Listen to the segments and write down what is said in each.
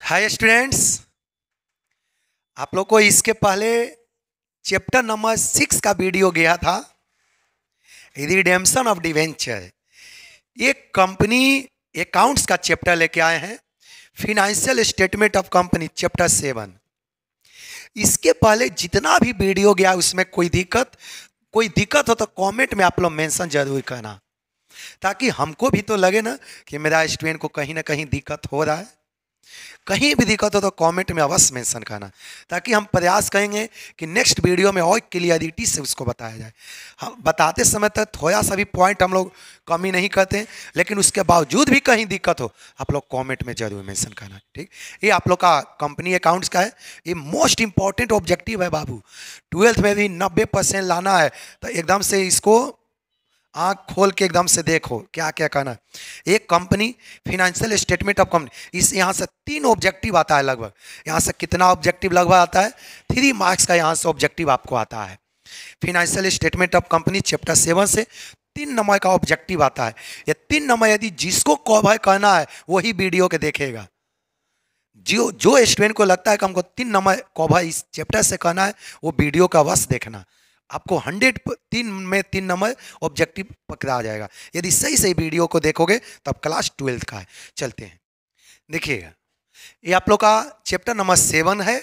Hi students, आप लोग को इसके पहले चैप्टर नंबर 6 का वीडियो गया था, रिडेम्पशन ऑफ डिवेंचर। ये कंपनी अकाउंट्स का चैप्टर लेके आए हैं, financial statement of company chapter 7। इसके पहले जितना भी वीडियो गया उसमें कोई दिक्कत हो तो कमेंट में आप लोग मेंशन जरूर करना, ताकि हमको भी तो लगे ना कि मेरा स्टूडेंट को कहीं ना कहीं दिक्कत हो रहा है। कहीं भी दिक्कत हो तो कमेंट में अवश्य मेंशन करना, ताकि हम प्रयास करेंगे कि नेक्स्ट वीडियो में और क्लियरिटी से उसको बताया जाए। हम बताते समय तक थोड़ा सा भी पॉइंट हम लोग कमी नहीं करते, लेकिन उसके बावजूद भी कहीं दिक्कत हो आप लोग कमेंट में जरूर मेंशन करना। ठीक, ये आप लोग का कंपनी अकाउंट्स का है, ये मोस्ट इंपॉर्टेंट ऑब्जेक्टिव है बाबू। 12th में भी 90% लाना है तो एकदम से इसको आंख खोल के एकदम से देखो क्या क्या करना है। एक company financial statement of company, इस यहाँ से 3 ऑब्जेक्टिव आता है लगभग। यहाँ से कितना ऑब्जेक्टिव लगभग आता है? 3 मार्क्स का यहाँ से ऑब्जेक्टिव आपको आता है। Financial statement of company chapter 7 से 3 नंबर का ऑब्जेक्टिव आता है। ये 3 नंबर यदि जिसको कवर करना है वही वीडियो के देखेगा। जो स्टूडेंट को लगता है कि हमको 3 नंबर कवर इस चैप्टर से करना है, वो वीडियो का अवश्य देखना। आपको 3 नंबर ऑब्जेक्टिव पकड़ा जाएगा यदि सही सही वीडियो को देखोगे। तब क्लास 12th का है। चलते हैं, देखिएगा, ये आप लोग का चैप्टर नंबर 7 है।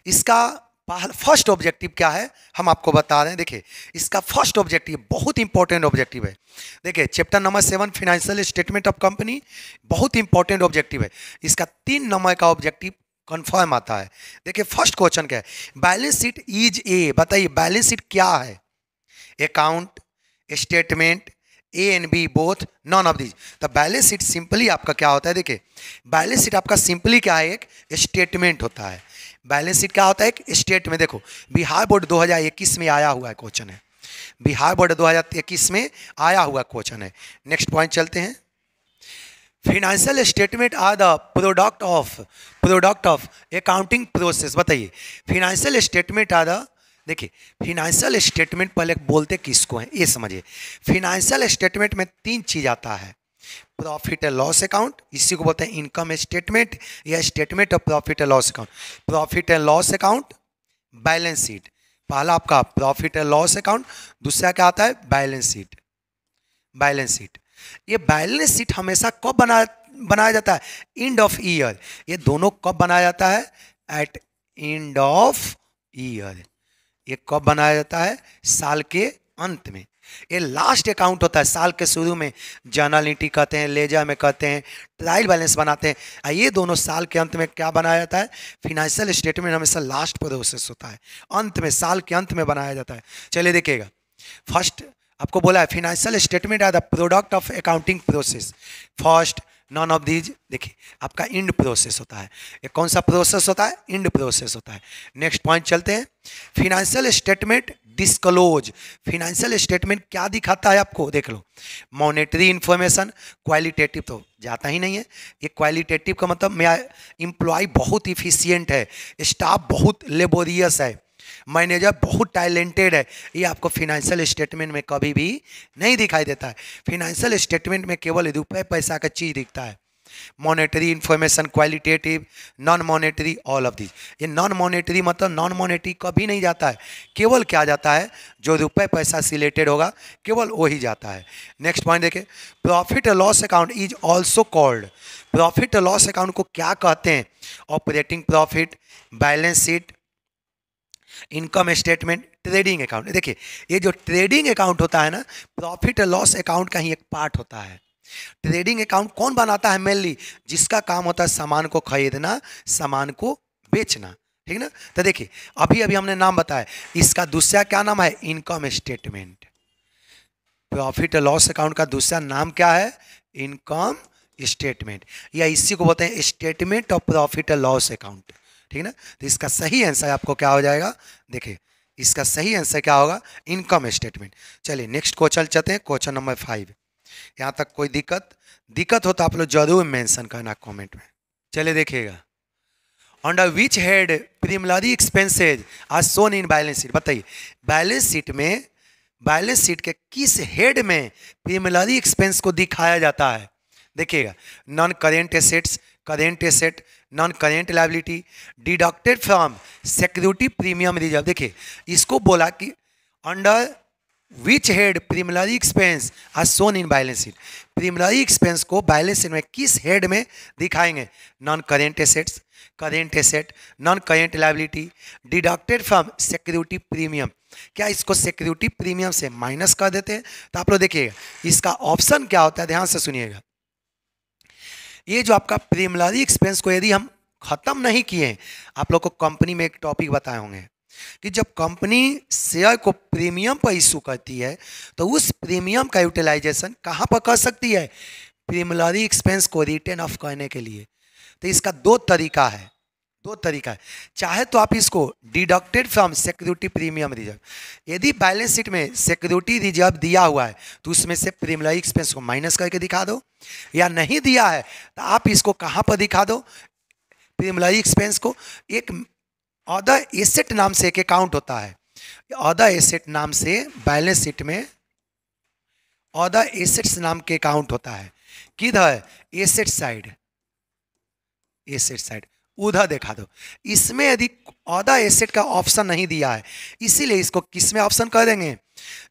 इसका फर्स्ट ऑब्जेक्टिव क्या है हम आपको बता रहे हैं। देखिए, इसका फर्स्ट ऑब्जेक्टिव बहुत इंपॉर्टेंट ऑब्जेक्टिव है। देखिए, chapter number 7 financial statement of company बहुत इंपॉर्टेंट ऑब्जेक्टिव है। इसका 3 नंबर का ऑब्जेक्टिव कंफर्म आता है। देखिए, फर्स्ट क्वेश्चन क्या है? Balance sheet is a. बताइए बैलेंस शीट क्या है? Account, statement, a and B both, none of these. तो बैलेंस शीट सिंपली आपका क्या होता है? देखिए, बैलेंस शीट आपका सिंपली क्या है? एक स्टेटमेंट होता है। बैलेंस शीट क्या होता है? एक स्टेटमेंट। देखो, बिहार बोर्ड 2021 में आया हुआ क्वेश्चन है। बिहार बोर्ड 2021 में आया हुआ क्वेश्चन है। नेक्स्ट पॉइंट चलते हैं। Financial statement are the product of accounting process. बताइए, फिनेंशियल स्टेटमेंट आर द, देखिए, फिनेंशियल स्टेटमेंट पहले बोलते किसको है ये समझिए। फिनेंशियल स्टेटमेंट में 3 चीज आता है। प्रॉफिट एंड लॉस अकाउंट, इसी को बोलते हैं इनकम स्टेटमेंट या statement of profit and loss account. Profit and loss account, balance sheet. पहला आपका प्रॉफिट एंड लॉस अकाउंट, दूसरा क्या आता है? Balance sheet. बैलेंस शीट, ये बैलेंस शीट हमेशा कब बनाया जाता है? End of year. ये दोनों कब बनाया जाता है? At end of year. ये कब बनाया जाता है? साल के अंत में। ये लास्ट अकाउंट होता है। साल के शुरू में जर्नल एंट्री करते हैं, लेजर में करते हैं, ट्रायल बैलेंस बनाते हैं। ये दोनों साल के अंत में क्या बनाया जाता है? फिनेंशियल स्टेटमेंट हमेशा लास्ट प्रोसेस होता है, अंत में, साल के अंत में बनाया जाता है। चलिए देखिएगा, फर्स्ट आपको बोला है financial statement are the product of accounting process. First, none of these. देखिए, आपका इंड प्रोसेस होता है। ये कौन सा प्रोसेस होता है? इंड प्रोसेस होता है। नेक्स्ट पॉइंट चलते हैं। Financial statement disclose. Financial statement क्या दिखाता है आपको? देख लो, मॉनेटरी इंफॉर्मेशन। क्वालिटेटिव तो जाता ही नहीं है। ये क्वालिटेटिव का मतलब मेरा एम्प्लॉय बहुत इफिशियंट है, स्टाफ बहुत लेबोरियस है, मैनेजर बहुत टैलेंटेड है। ये आपको फिनेंशियल स्टेटमेंट में कभी भी नहीं दिखाई देता है। फिनेंशियल स्टेटमेंट में केवल रुपए पैसा का चीज दिखता है। Monetary information, qualitative, non monetary, all of this. ये नॉन मॉनेटरी मतलब नॉन मॉनेटरी कभी नहीं जाता है। केवल क्या जाता है? जो रुपए पैसा से रिलेटेड होगा केवल वही जाता है। नेक्स्ट पॉइंट देखें, प्रॉफिट और loss account is also called. Profit और लॉस अकाउंट को क्या कहते हैं? Operating profit, balance sheet, income statement, trading account. देखिए, ये जो ट्रेडिंग अकाउंट होता है ना, प्रॉफिट और लॉस अकाउंट का ही एक पार्ट होता है। ट्रेडिंग अकाउंट कौन बनाता है? मेनली जिसका काम होता है सामान को खरीदना, सामान को बेचना। ठीक ना? तो देखिए, अभी अभी हमने नाम बताया, इसका दूसरा क्या नाम है? Income statement. प्रॉफिट और लॉस अकाउंट का दूसरा नाम क्या है? इनकम स्टेटमेंट, या इसी को बोलते हैं स्टेटमेंट ऑफ प्रॉफिट और लॉस अकाउंट। ठीक ना? तो इसका सही आंसर आपको क्या हो जाएगा? देखिए, इसका सही आंसर क्या होगा? Income statement. चलिए नेक्स्ट क्वेश्चन चलते हैं, क्वेश्चन नंबर 5। यहाँ तक कोई दिक्कत हो तो आप लोग जरूर मेंशन करना कमेंट में। चलिए देखिएगा, under which head preliminary expenses are shown in balance sheet. बताइए, बैलेंस शीट के किस हेड में प्रीमिलरी एक्सपेंस को दिखाया जाता है? देखिएगा, non current assets, current asset, non current liability deducted from security premium reserve. देखिए इसको बोला कि under which head preliminary expense are shown in balance sheet. Preliminary expense को बैलेंस शीट में किस हेड में दिखाएंगे? Non current assets, current asset, non current liability, deducted from security premium. क्या इसको सिक्योरिटी प्रीमियम से माइनस कर देते हैं? तो आप लोग देखिएगा इसका ऑप्शन क्या होता है, ध्यान से सुनिएगा। ये जो आपका प्रीमिलरी एक्सपेंस को यदि हम खत्म नहीं किए, आप लोग को कंपनी में एक टॉपिक बताए होंगे कि जब कंपनी शेयर को प्रीमियम पर इशू करती है तो उस प्रीमियम का यूटिलाइजेशन कहाँ पर कर सकती है? प्रीमिलरी एक्सपेंस को रिटर्न ऑफ करने के लिए। तो इसका दो तरीका है, दो तरीका है। चाहे तो आप इसको deducted from security premium reserve, यदि बैलेंस शीट में सिक्योरिटी रिजर्व दिया हुआ है तो उसमें से प्रीमिलरी एक्सपेंस को माइनस करके दिखा दो, या नहीं दिया है तो आप इसको कहाँ पर दिखा दो? प्रीमिलरी एक्सपेंस को एक अदर एसेट नाम से एक अकाउंट होता है, अदर एसेट नाम से बैलेंस शीट में अदर एसेट्स नाम के अकाउंट होता है। किधर? एसेट साइड, एसेट साइड उधर देखा दो। इसमें यदि अदर एसेट का ऑप्शन नहीं दिया है, इसीलिए इसको किस में ऑप्शन कर देंगे?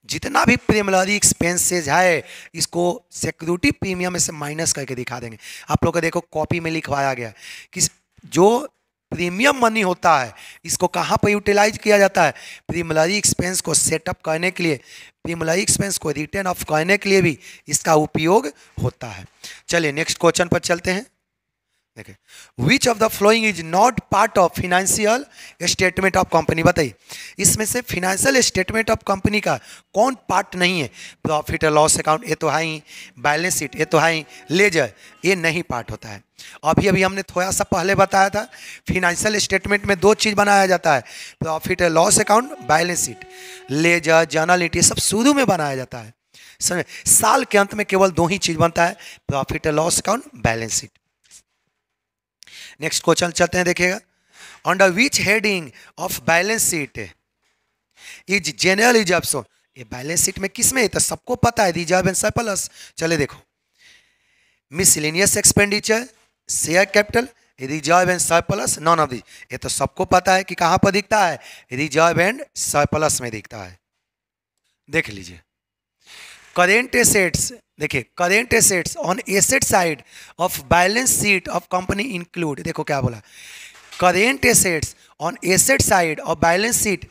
जितना भी प्रीमिलरी एक्सपेंसेज है इसको सिक्योरिटी प्रीमियम में से माइनस करके दिखा देंगे। आप लोग को देखो कॉपी में लिखवाया गया कि जो प्रीमियम मनी होता है इसको कहाँ पर यूटिलाइज किया जाता है? प्रीमिलरी एक्सपेंस को सेटअप करने के लिए, प्रीमिलरी एक्सपेंस को रिटर्न ऑफ करने के लिए भी इसका उपयोग होता है। चलिए नेक्स्ट क्वेश्चन पर चलते हैं। देखिए विच of the following is not part of financial statement of company. बताइए इसमें से फिनेंशियल स्टेटमेंट ऑफ कंपनी का कौन पार्ट नहीं है? प्रॉफिट और लॉस अकाउंट ये तो है ही, बैलेंस शीट ये तो है ही, लेजर ये नहीं पार्ट होता है। अभी अभी हमने थोड़ा सा पहले बताया था फिनेंशियल स्टेटमेंट में दो चीज़ बनाया जाता है, प्रॉफिट और loss account, balance sheet. Ledger journal ये सब शुरू में बनाया जाता है, समझे? साल के अंत में केवल दो ही चीज़ बनता है, प्रॉफिट और loss account, balance sheet. Next question चलते हैं, देखिएगा under which heading of balance sheet is general reserve shown. ये बैलेंस शीट में किस में है? तो सबको पता है, रिजर्व एंड सरप्लस। चले देखो miscellaneous expenditure, share capital, reserve and surplus, non of the. ये तो सबको पता है कि कहां पर दिखता है? रिजर्व एंड सरप्लस में दिखता है। देख लीजिए करेंट एसेट्स, देखिए current assets on asset side of balance sheet of company include. देखो क्या बोला, current assets on asset side of balance sheet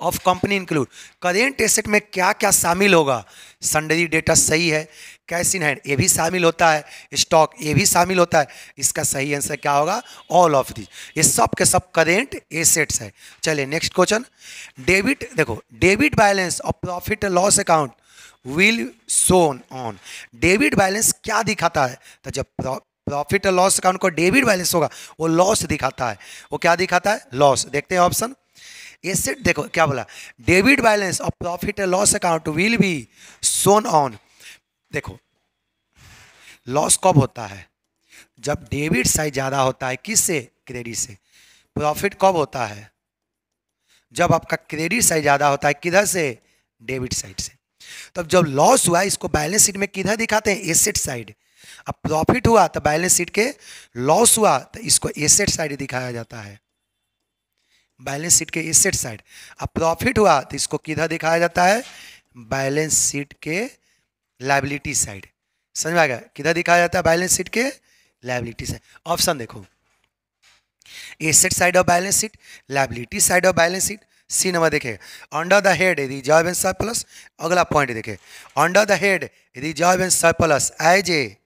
of company include. Current asset में क्या क्या शामिल होगा? सन्डरी डेटा सही है, कैश इन हैंड ये भी शामिल होता है, स्टॉक ये भी शामिल होता है। इसका सही आंसर क्या होगा? All of this. ये सब के सब करेंट एसेट्स है। चलिए नेक्स्ट क्वेश्चन। डेबिट, देखो debit balance of profit loss account will shown on. Debit balance क्या दिखाता है? तो जब प्रॉफिट और लॉस अकाउंट को डेबिट बैलेंस होगा वो लॉस दिखाता है। वो क्या दिखाता है? लॉस। देखते हैं ऑप्शन। एसेट, देखो क्या बोला, debit balance of profit and loss account will be shown on. देखो लॉस कब होता है? जब डेबिट साइड ज्यादा होता है, किससे? क्रेडिट से। प्रॉफिट कब होता है? जब आपका क्रेडिट साइड ज्यादा होता है, किधर से? डेबिट साइड से। तब जब लॉस हुआ इसको बैलेंस शीट में किधर दिखाते हैं? Asset side. अब प्रॉफिट हुआ तो बैलेंस शीट के, लॉस हुआ तो इसको एसेट साइड दिखाया जाता है, बैलेंस शीट के एसेट साइड। अब प्रॉफिट हुआ तो इसको किधर दिखाया जाता है? बैलेंस शीट के लायबिलिटी साइड। समझ में आ गया? किधर दिखाया जाता है? बैलेंस शीट के लायबिलिटी साइड। ऑप्शन देखो, asset side of balance sheet, liability side of balance sheet. C number देखे under the head reserve and surplus. अगला पॉइंट देखे under the head reserve and surplus as a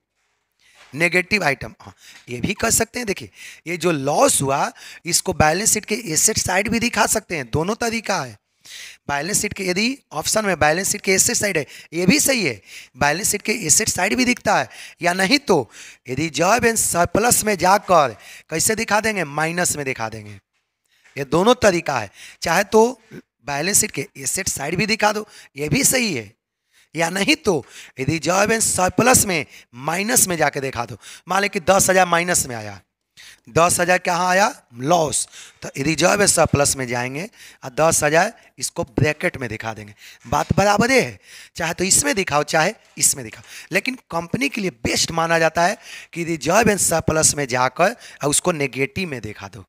negative item. हाँ ये भी कर सकते हैं। देखिए ये जो लॉस हुआ इसको बैलेंस शीट के एसेट साइड भी दिखा सकते हैं, दोनों तरीका है। बैलेंस शीट के यदि ऑप्शन में बैलेंस शीट के एसेट साइड है ये भी सही है, बैलेंस शीट के एसेट साइड भी दिखता है, या नहीं तो रिजर्व एंड सरप्लस में जाकर कैसे दिखा देंगे? माइनस में दिखा देंगे। ये दोनों तरीका है। चाहे तो बैलेंस शीट के एसेट साइड भी दिखा दो ये भी सही है, या नहीं तो रिजर्व एंड सरप्लस में माइनस में जाके दिखा दो। मान लें कि 10,000 माइनस में आया 10,000 कहाँ आया, लॉस, तो रिजर्व है सरप्लस में जाएंगे और 10,000 इसको ब्रैकेट में दिखा देंगे। बात बराबर है, चाहे तो इसमें दिखाओ चाहे इसमें दिखाओ, लेकिन कंपनी के लिए बेस्ट माना जाता है कि रिजर्व एंड सरप्लस में जाकर और उसको नेगेटिव में दिखा दो,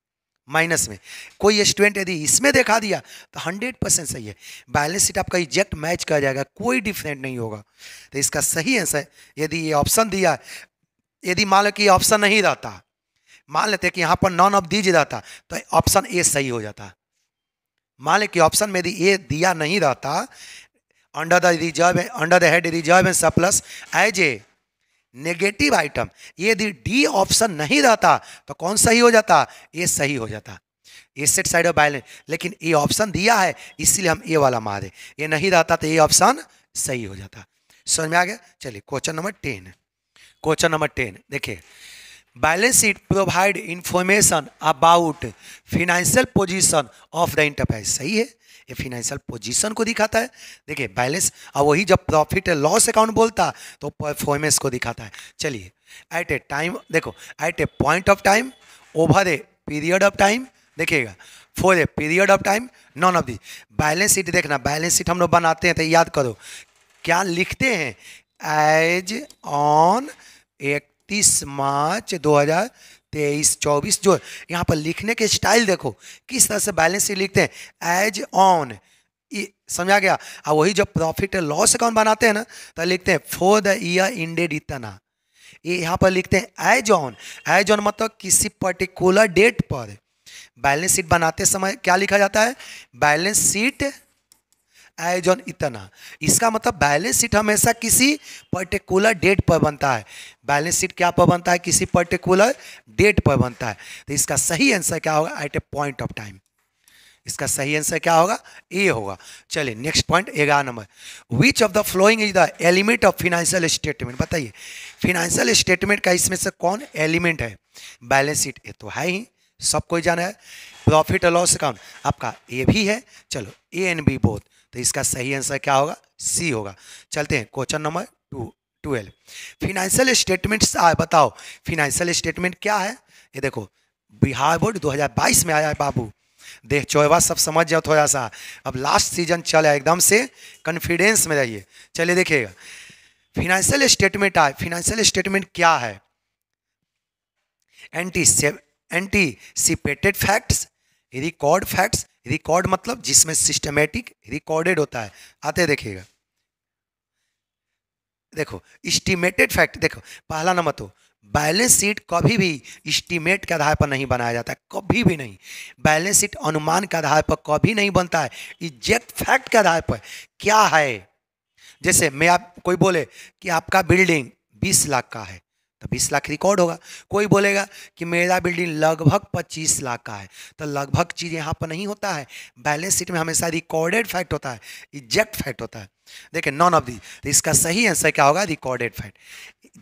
माइनस में। कोई स्टूडेंट यदि इसमें दिखा दिया तो 100% सही है, बैलेंस शीट आपका एग्जैक्ट मैच कर जाएगा, कोई डिफरेंट नहीं होगा। तो इसका सही आंसर, यदि ये ऑप्शन दिया, यदि मान लो कि ऑप्शन नहीं रहता, मान लेते कि यहाँ पर नॉन ऑफ दीज रहता तो ऑप्शन ए सही हो जाता। मान ले कि ऑप्शन में यदि ए दिया नहीं रहता, under the reserve, under the head reserve and surplus as a negative item, यदि डी ऑप्शन नहीं रहता तो कौन सही हो जाता, ए सही हो जाता, एसेट साइड ऑफ बैलेंस। लेकिन ये ऑप्शन दिया है इसलिए हम ए वाला मारे, ये नहीं रहता तो ये ऑप्शन सही हो जाता। समझ में आ गया। चलिए क्वेश्चन नंबर 10, क्वेश्चन नंबर 10 देखिए, balance sheet provide information about financial position of the enterprise. सही है, ये फिनेंशियल पोजीशन को दिखाता है। देखिए बैलेंस, और वही जब प्रॉफिट एंड लॉस अकाउंट बोलता तो परफॉर्मेंस को दिखाता है। चलिए एट ए टाइम, देखो at a point of time, over a period of time, देखिएगा for a period of time, none of the. Balance sheet देखना, बैलेंस शीट हम लोग बनाते हैं तो याद करो क्या लिखते हैं, एज ऑन 31 मार्च 2023-24। जो यहाँ पर लिखने के स्टाइल देखो किस तरह से बैलेंस शीट लिखते हैं, एज ऑन, समझा गया। और वही जब प्रॉफिट एंड लॉस अकाउंट बनाते हैं ना तो लिखते हैं फॉर द ईयर इंडेड इतना, ये यहाँ पर लिखते हैं एज ऑन। एज ऑन मतलब किसी पर्टिकुलर डेट पर। बैलेंस शीट बनाते समय क्या लिखा जाता है, बैलेंस शीट एज ऑन इतना। इसका मतलब बैलेंस शीट हमेशा किसी पर्टिकुलर डेट पर बनता है। बैलेंस शीट क्या पर बनता है, किसी पर्टिकुलर डेट पर बनता है। तो इसका सही आंसर क्या होगा, at a point of time. इसका सही आंसर क्या होगा, ए होगा। चलिए next point 11 number, which of the following is the element of financial statement. बताइए फाइनेंशियल स्टेटमेंट का इसमें से कौन एलिमेंट है। बैलेंस शीट ये तो है ही, सब कोई जाना है। प्रॉफिट और लॉस अकाउंट आपका ए भी है। चलो ए एंड बी बोथ, तो इसका सही आंसर क्या होगा, सी होगा। चलते हैं क्वेश्चन नंबर 12, फाइनेंशियल स्टेटमेंट्स बताओ। फाइनेंशियल स्टेटमेंट क्या है, ये देखो बिहार बोर्ड 2022 में आया है बाबू। देख चौवा सब समझ जाओ थोड़ा सा, अब लास्ट सीजन चला एकदम से कॉन्फिडेंस में रहिए। चलिए देखिएगा फाइनेंशियल स्टेटमेंट आए, फाइनेंशियल स्टेटमेंट क्या है, anticipated facts, record facts. Record मतलब जिसमें सिस्टमेटिक रिकॉर्डेड होता है, आते देखिएगा। देखो एस्टिमेटेड फैक्ट, देखो पहला नंबर तो बैलेंस शीट कभी भी एस्टिमेट के आधार पर नहीं बनाया जाता है, कभी भी नहीं। बैलेंस शीट अनुमान के आधार पर कभी नहीं बनता है, एग्जैक्ट फैक्ट के आधार पर क्या है। जैसे मैं आप कोई बोले कि आपका बिल्डिंग 20 लाख का है तो 20 लाख रिकॉर्ड होगा। कोई बोलेगा कि मेरा बिल्डिंग लगभग 25 लाख का है तो लगभग चीज़ यहाँ पर नहीं होता है। बैलेंस शीट में हमेशा रिकॉर्डेड फैक्ट होता है, एग्जैक्ट फैक्ट होता है। देखिए नॉन ऑफ दी, तो इसका सही आंसर क्या होगा, रिकॉर्डेड फैक्ट।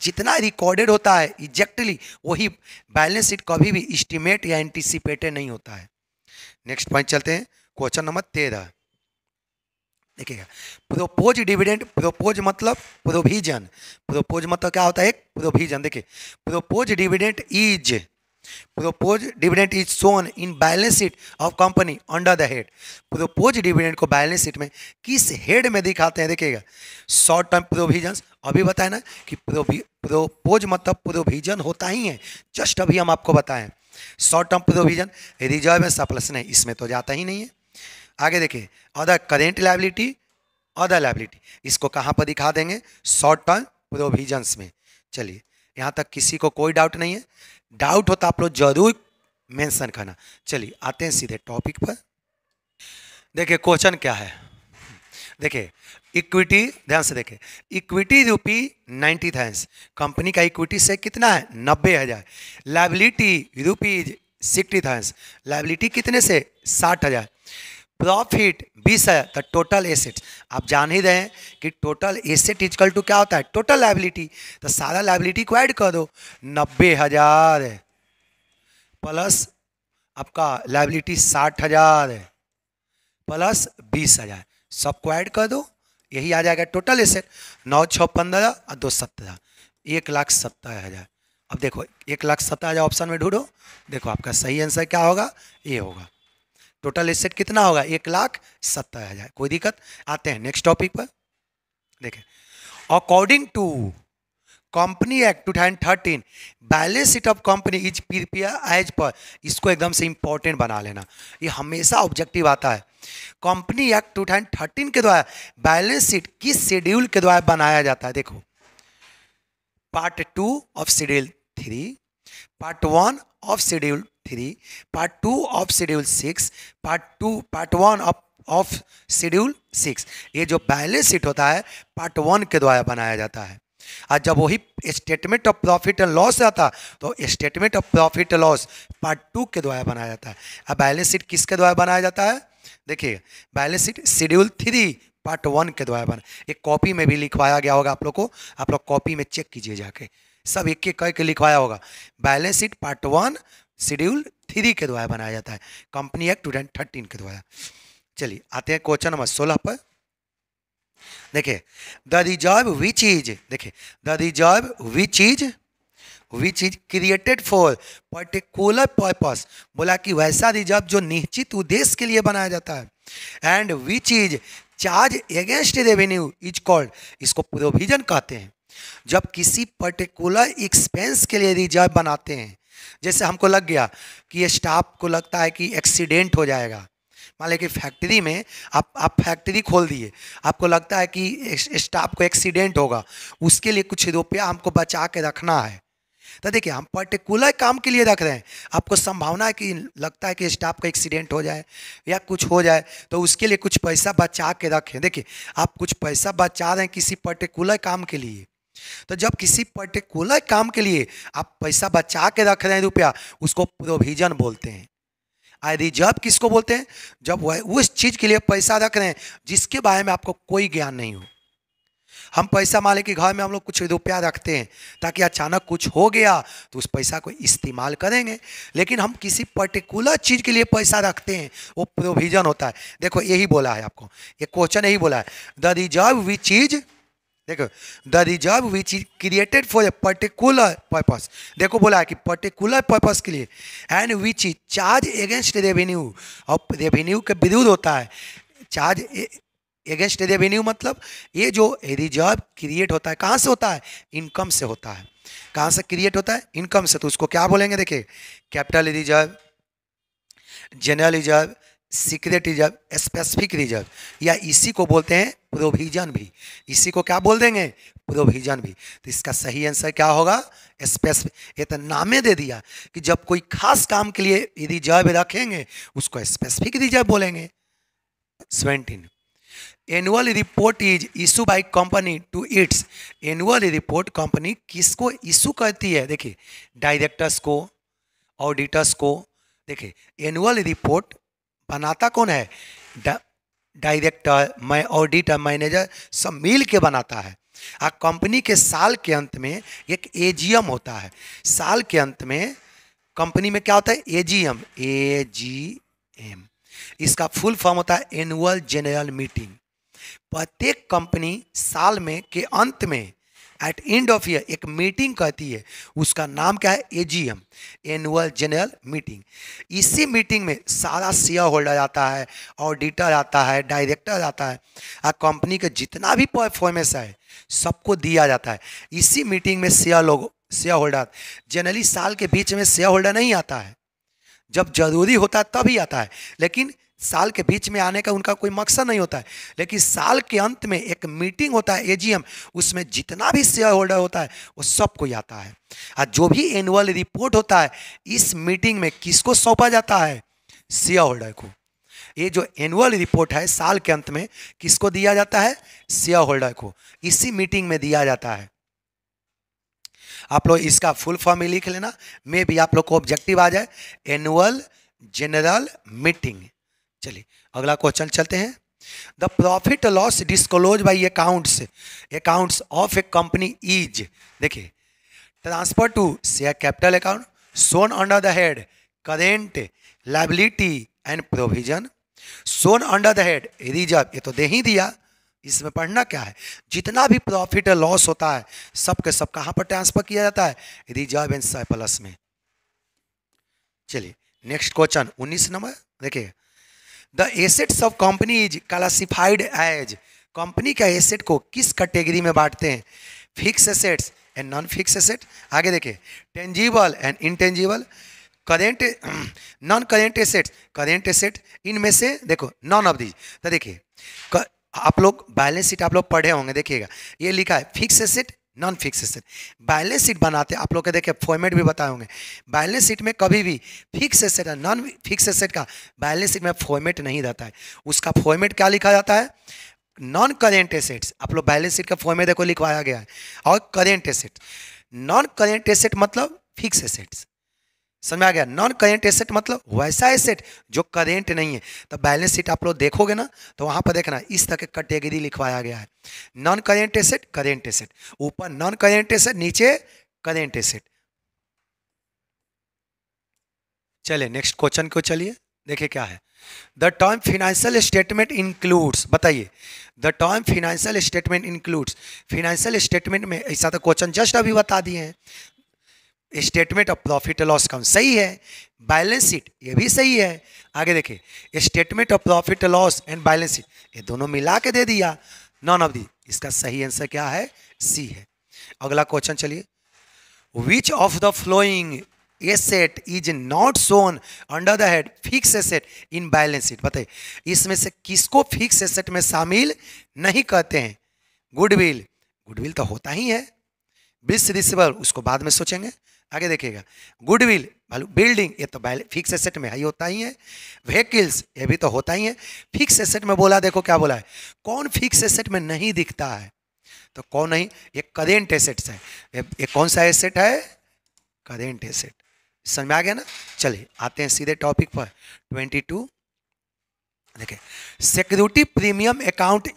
जितना रिकॉर्डेड होता है एग्जैक्टली वही बैलेंस शीट कभी भी एस्टिमेट या एंटीसिपेटेड नहीं होता है। नेक्स्ट पॉइंट चलते हैं क्वेश्चन नंबर 13। देखिएगा प्रोपोज डिविडेंड, प्रोपोज मतलब प्रोविजन, प्रोपोज मतलब क्या होता है, एक प्रोविजन। देखिए propose dividend is shown in balance sheet of company under the head. Propose dividend को बैलेंस शीट में किस हेड में दिखाते हैं, देखिएगा शॉर्ट टर्म प्रोविजंस। अभी बताए ना कि प्रोपोज मतलब प्रोविजन होता ही है, जस्ट अभी हम आपको बताएं। शॉर्ट टर्म प्रोविजन रिजर्व में सरप्लस नहीं, इसमें तो जाता ही नहीं है। आगे देखिए other current liability, other liability, इसको कहाँ पर दिखा देंगे, शॉर्ट टर्म प्रोविजंस में। चलिए यहाँ तक किसी को कोई डाउट नहीं है, डाउट होता आप लोग जरूर मेंशन करना। चलिए आते हैं सीधे टॉपिक पर। देखिए क्वेश्चन क्या है, देखिए इक्विटी, ध्यान से देखिए इक्विटी रुपी 90,000, कंपनी का इक्विटी से कितना है 90,000। लायबिलिटी रुपीज 60,000, लायबिलिटी कितने से 60,000। प्रॉफिट 20,000, तो टोटल एसेट्स आप जान ही रहे हैं कि टोटल एसेट इक्वल टू क्या होता है, टोटल लायबिलिटी। तो सारा लायबिलिटी को ऐड कर दो, 90,000 प्लस आपका लायबिलिटी 60,000 प्लस 20,000, सबको ऐड कर दो, यही आ जाएगा टोटल एसेट। 9 6 15 और 2 17, 1,70,000। अब देखो 1,70,000 ऑप्शन में ढूंढो, देखो आपका सही आंसर क्या होगा, ये होगा। टोटल एसेट कितना होगा, 1,70,000। कोई दिक्कत। आते हैं नेक्स्ट टॉपिक पर। देखें, according to company act 2013 balance sheet of company is prepare as per, इसको एकदम से इंपॉर्टेंट बना लेना, ये हमेशा ऑब्जेक्टिव आता है। कंपनी एक्ट 2013 के द्वारा बैलेंस शीट किस शेड्यूल के द्वारा बनाया जाता है। देखो, part 2 of schedule 3, part 1 of schedule 3, part 2 of schedule 6, part 1 of schedule 6। ये जो बैलेंस शीट होता है पार्ट 1 के द्वारा बनाया जाता है। और जब वही statement of profit and loss आता तो statement of profit and loss part 2 के द्वारा बनाया जाता है। अब बैलेंस शीट किसके द्वारा बनाया जाता है, देखिए बैलेंस शीट शेड्यूल 3 पार्ट 1 के द्वारा बना। एक कॉपी में भी लिखवाया गया होगा आप लोग को, आप लोग कॉपी में चेक कीजिए जाके, सब एक एक करके लिखवाया होगा। बैलेंस शीट पार्ट 1 शेड्यूल 3 के द्वारा बनाया जाता है, कंपनी एक्ट 2013 के द्वारा। चलिए आते हैं क्वेश्चन नंबर 16 पर। देखिए, द रिजर्व विच इज, देखिए the reserve which is created for particular purpose, बोला कि वैसा रिजर्व जो निश्चित उद्देश्य के लिए बनाया जाता है। And which is charge against revenue is called, इसको प्रोविजन कहते हैं। जब किसी पर्टिकुलर एक्सपेंस के लिए रिजर्व बनाते हैं, जैसे हमको लग गया कि स्टाफ को लगता है कि एक्सीडेंट हो जाएगा, मान लीजिए कि फैक्ट्री में आप फैक्ट्री खोल दिए, आपको लगता है कि स्टाफ को एक्सीडेंट होगा, उसके लिए कुछ रुपया हमको बचा के रखना है। तो देखिए हम पर्टिकुलर काम के लिए रख रहे हैं, आपको संभावना है कि लगता है कि स्टाफ का एक्सीडेंट हो जाए या कुछ हो जाए, तो उसके लिए कुछ पैसा बचा के रखें। देखिए आप कुछ पैसा बचा रहे हैं किसी पर्टिकुलर काम के लिए, तो जब किसी पर्टिकुलर काम के लिए आप पैसा बचा के रख रहे हैं रुपया, उसको प्रोविजन बोलते हैं। रिजर्व किसको बोलते हैं, जब वह उस चीज़ के लिए पैसा रख रहे हैं जिसके बारे में आपको कोई ज्ञान नहीं हो। हम पैसा मान लें कि घर में हम लोग कुछ रुपया रखते हैं ताकि अचानक कुछ हो गया तो उस पैसा को इस्तेमाल करेंगे, लेकिन हम किसी पर्टिकुलर चीज़ के लिए पैसा रखते हैं, वो प्रोविजन होता है। देखो यही बोला है आपको, ये क्वेश्चन यही बोला है, द रिजर्व विच इज, देखो the reserve which is created for a particular purpose, देखो बोला है कि पर्टिकुलर पर्पस के लिए, and which is charge against revenue, और रेवेन्यू के विरुद्ध होता है। चार्ज अगेंस्ट रेवेन्यू मतलब ये जो रिजर्व क्रिएट होता है कहाँ से होता है, इनकम से होता है। कहाँ से क्रिएट होता है, इनकम से, तो उसको क्या बोलेंगे, देखिए capital reserve, general reserve, secret reserve, specific reserve, या इसी को बोलते हैं प्रोविजन भी। इसी को क्या बोल देंगे, प्रोविजन भी। तो इसका सही आंसर क्या होगा, स्पेसिफिक। ये तो नामे दे दिया कि जब कोई खास काम के लिए रिजर्व रखेंगे उसको स्पेसिफिक रिजर्व बोलेंगे। 17 annual report is issue by company to its, annual report company किसको इशू करती है, देखिए डायरेक्टर्स को, ऑडिटर्स को। देखिए एनुअल रिपोर्ट बनाता कौन है, डायरेक्टर, मैं ऑडिटर, मैनेजर, सब मिल के बनाता है। कंपनी के साल के अंत में एक एजीएम होता है। साल के अंत में कंपनी में क्या होता है, एजीएम, एजीएम, इसका फुल फॉर्म होता है एनुअल जनरल मीटिंग। प्रत्येक कंपनी साल में के अंत में एट एंड ऑफ ईयर एक मीटिंग करती है, उसका नाम क्या है, एजीएम, एनुअल जनरल मीटिंग। इसी मीटिंग में सारा शेयर होल्डर आता है, ऑडिटर आता है, डायरेक्टर आता है, और कंपनी का जितना भी परफॉर्मेंस है सबको दिया जाता है। इसी मीटिंग में शेयर होल्डर, जनरली साल के बीच में शेयर होल्डर नहीं आता है, जब जरूरी होता है तभी आता है, लेकिन साल के बीच में आने का उनका कोई मकसद नहीं होता है। लेकिन साल के अंत में एक मीटिंग होता है एजीएम, उसमें जितना भी शेयर होल्डर होता है वो सब कोई आता है। और जो भी एनुअल रिपोर्ट होता है इस मीटिंग में किसको सौंपा जाता है, शेयर होल्डर को। ये जो एनुअल रिपोर्ट है साल के अंत में किसको दिया जाता है, शेयर होल्डर को, इसी मीटिंग में दिया जाता है। आप लोग इसका फुल फॉर्म ही लिख लेना, मे भी आप लोग को ऑब्जेक्टिव आ जाए, एनुअल जनरल मीटिंग। चलिए अगला क्वेश्चन चलते हैं। The profit loss disclose by accounts of a company is, देखिए transfer to share capital account, shown under the head current liability and provision, shown under the head reserve, ये तो दे ही दिया इसमें पढ़ना क्या है, जितना भी प्रॉफिट और लॉस होता है सब के सब कहां पर ट्रांसफर किया जाता है, रिजर्व एंड सरप्लस में। चलिए नेक्स्ट क्वेश्चन 19 नंबर देखिए, the assets of company is classified as, company का एसेट को किस कैटेगरी में बांटते हैं, fix assets and non fix asset. आगे देखिए, tangible and intangible, current non current assets, current asset, इनमें से देखो नॉन ऑफ दीज। तो देखिए आप लोग बैलेंस शीट आप लोग पढ़े होंगे, देखिएगा ये लिखा है fix asset non fix asset. Balance sheet बनाते आप लोग के देखिए फॉर्मेट भी बताए होंगे, बैलेंस शीट में कभी भी फिक्स एसेट और नॉन फिक्स एसेट का बैलेंस शीट में फॉर्मेट नहीं रहता है। उसका फॉर्मेट क्या लिखा जाता है, नॉन करेंट एसेट्स। आप लोग बैलेंस शीट का फॉर्मेट देखो लिखवाया गया है, और current asset. Non current asset मतलब फिक्स एसेट्स, समझ में आ गया। नॉन करेंट एसेट मतलब वैसा एसेट जो करेंट नहीं है। तो बैलेंस शीट आप लोग देखोगे ना तो वहां पर देखना इस तरह के कैटेगरी लिखवाया गया है, non current asset, current asset, ऊपर नॉन करेंट एसेट, नीचे करेंट एसेट। चलिए नेक्स्ट क्वेश्चन को चलिए देखिए क्या है, the term financial statement includes, बताइए the term financial statement includes, financial statement में ऐसा तो क्वेश्चन जस्ट अभी बता दिए हैं, statement of profit loss account सही है, बैलेंस शीट ये भी सही है। आगे देखिए statement of profit loss and balance sheet, ये दोनों मिला के दे दिया, नॉन ऑफ दी। इसका सही आंसर क्या है, सी है। अगला क्वेश्चन चलिए, विच of the flowing asset is not shown under the head fix asset in balance sheet, बताइए इसमें से किसको फिक्स एसेट में शामिल नहीं करते हैं। गुडविल, गुडविल तो होता ही है, बिल्स रिसीवर उसको बाद में सोचेंगे। आगे देखिएगा गुडविल, बिल्डिंग ये तो फिक्स एसेट में ही होता ही है, व्हीकल्स ये भी तो होता ही है। फिक्स एसेट में बोला, देखो क्या बोला है, कौन फिक्स एसेट में नहीं दिखता है, तो कौन नहीं, ये करेंट एसेट्स है। ये कौन सा एसेट है, करेंट एसेट। समझ में आ गया ना। चलिए आते हैं सीधे टॉपिक पर 22 देखिए, security premium account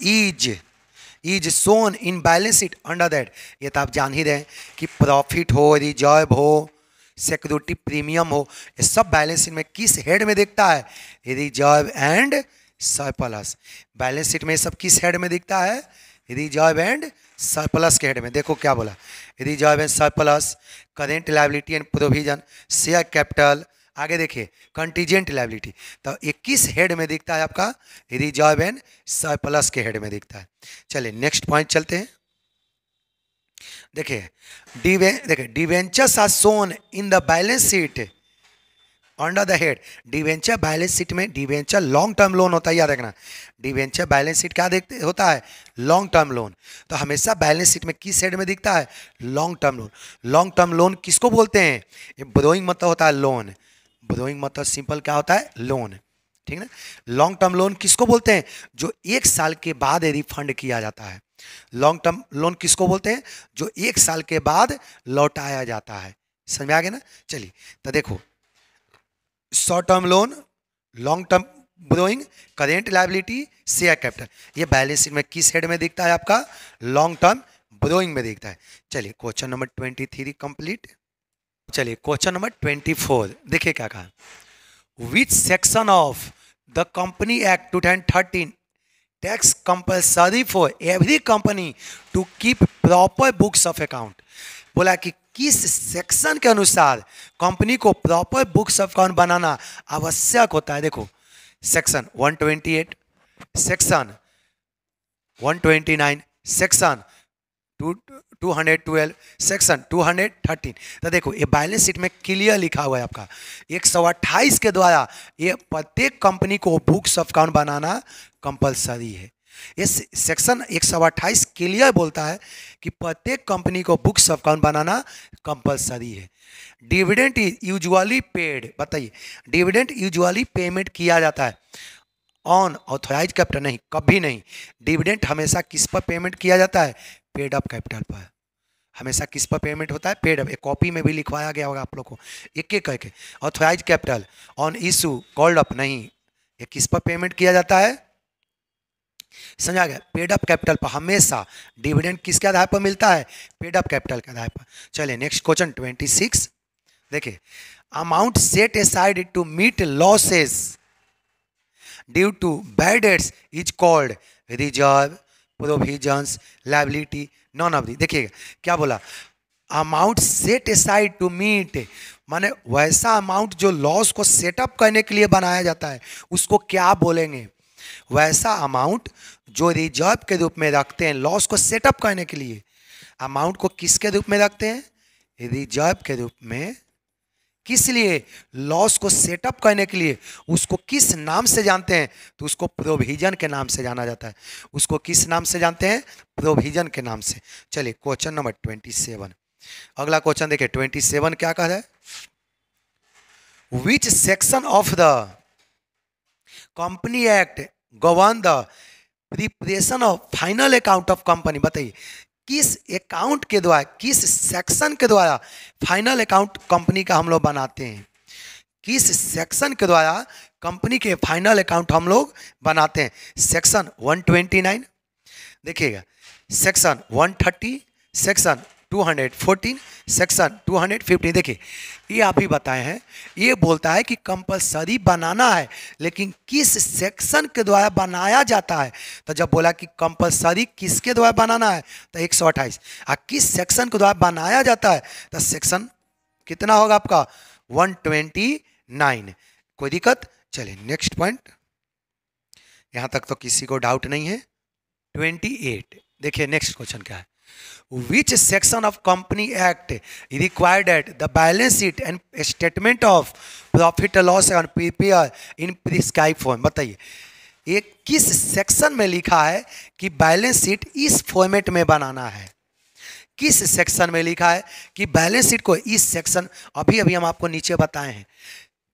is shown in balance sheet under that, ये तो आप जान ही रहे कि प्रॉफिट हो, रिजर्व हो, सिक्योरिटी प्रीमियम हो, ये सब बैलेंस शीट में किस हेड में दिखता है, reserve and surplus. Balance sheet में सब किस हेड में दिखता है, रिजर्व एंड सरप्लस के हेड में। देखो क्या बोला, reserve and surplus, current liability and provision, share capital. आगे देखिए कंटीजेंट लायबिलिटी, तो ये किस हेड में दिखता है आपका, रिजर्व एंड सरप्लस के हेड में दिखता है। चलिए नेक्स्ट पॉइंट चलते हैं, देखिए देखिए debentures are shown in the balance sheet under the head, debenture balance sheet में, डिवेंचर लॉन्ग टर्म लोन होता है, याद रखना। डिवेंचर बैलेंस शीट क्या देखते होता है, लॉन्ग टर्म लोन। तो हमेशा बैलेंस शीट में किस हेड में दिखता है, long term loan. Long term loan किसको बोलते हैं, ये बोरोइंग मतलब होता है लोन, बोरोइंग मतलब सिंपल क्या होता है, लोन, ठीक ना। लॉन्ग टर्म लोन किसको बोलते हैं, जो एक साल के बाद रिफंड किया जाता है। लॉन्ग टर्म लोन किसको बोलते हैं, जो एक साल के बाद लौटाया जाता है। समझ में आ गया ना। चलिए तो देखो, short term loan, long term borrowing, current liability, share capital, ये बैलेंस शीट में किस हेड में दिखता है आपका, लॉन्ग टर्म बोरोइंग में दिखता है। चलिए क्वेश्चन नंबर 23 कंप्लीट। चलिए क्वेश्चन नंबर 24 देखिए क्या कहा, which section of the company act 2013 tax compulsory for every company to keep proper books of account, बोला कि किस सेक्शन के अनुसार कंपनी को प्रॉपर बुक्स ऑफ अकाउंट बनाना आवश्यक होता है। देखो सेक्शन 128, सेक्शन 129, सेक्शन 212, सेक्शन 213। तो देखो ये बैलेंस शीट में क्लियर लिखा हुआ है आपका 128 के द्वारा ये प्रत्येक कंपनी को books of account banana compulsory है। ये सेक्शन 128 क्लियर बोलता है कि प्रत्येक कंपनी को books of account banana compulsory है। डिविडेंड इज यूजुअली पेड, बताइए डिविडेंड यूजुअली पेमेंट किया जाता है ऑन ऑथराइज कैपिटल, नहीं कभी नहीं। डिविडेंड हमेशा किस पर पेमेंट किया जाता है, पेड अप कैपिटल पर। हमेशा किस पर पेमेंट होता है, पेड अप। एक कॉपी में भी लिखवाया गया होगा आप लोग को एक एक करके। Authorise capital on issue called up, नहीं, ये किस पर पेमेंट किया जाता है, समझा गया, पेड अप कैपिटल पर। हमेशा डिविडेंड किसके आधार पर मिलता है, पेड अप कैपिटल के आधार पर। चलिए नेक्स्ट क्वेश्चन 26 देखिए, amount set aside to meet losses due to bad debts is called reserve, provisions, liability, none of the. देखिएगा क्या बोला, amount set aside to meet, माने वैसा अमाउंट जो लॉस को सेटअप करने के लिए बनाया जाता है उसको क्या बोलेंगे, वैसा अमाउंट जो रिजर्व के रूप में रखते हैं लॉस को सेटअप करने के लिए। अमाउंट को किसके रूप में रखते हैं, रिजर्व के रूप में। किस लिए, लॉस को सेटअप करने के लिए। उसको किस नाम से जानते हैं, तो उसको प्रोविजन के नाम से जाना जाता है। उसको किस नाम से जानते हैं, प्रोविजन के नाम से। चलिए क्वेश्चन नंबर 27, अगला क्वेश्चन देखिए 27 क्या कह रहा है, विच section of the company act govern the preparation of final account of company. बताइए किस अकाउंट के द्वारा, किस सेक्शन के द्वारा फाइनल अकाउंट कंपनी का हम लोग बनाते हैं, किस सेक्शन के द्वारा कंपनी के फाइनल अकाउंट हम लोग बनाते हैं। सेक्शन 129, देखिएगा सेक्शन 130, सेक्शन 214, सेक्शन 215। देखिए ये आप ही बताए हैं, ये बोलता है कि कंपलसरी बनाना है, लेकिन किस सेक्शन के द्वारा बनाया जाता है। तो जब बोला कि कंपलसरी किसके द्वारा बनाना है तो 128, और किस सेक्शन के द्वारा बनाया जाता है तो सेक्शन कितना होगा आपका 129। कोई दिक्कत। चलिए नेक्स्ट पॉइंट, यहां तक तो किसी को डाउट नहीं है। 28 देखिए नेक्स्ट क्वेश्चन क्या है, which section of company act required that the balance sheet and statement of profit and loss are prepared in prescribed form। बताइए ये किस सेक्शन में लिखा है कि बैलेंस शीट इस फॉर्मेट में बनाना है। किस सेक्शन में लिखा है कि बैलेंस शीट को इस सेक्शन, अभी अभी हम आपको नीचे बताए हैं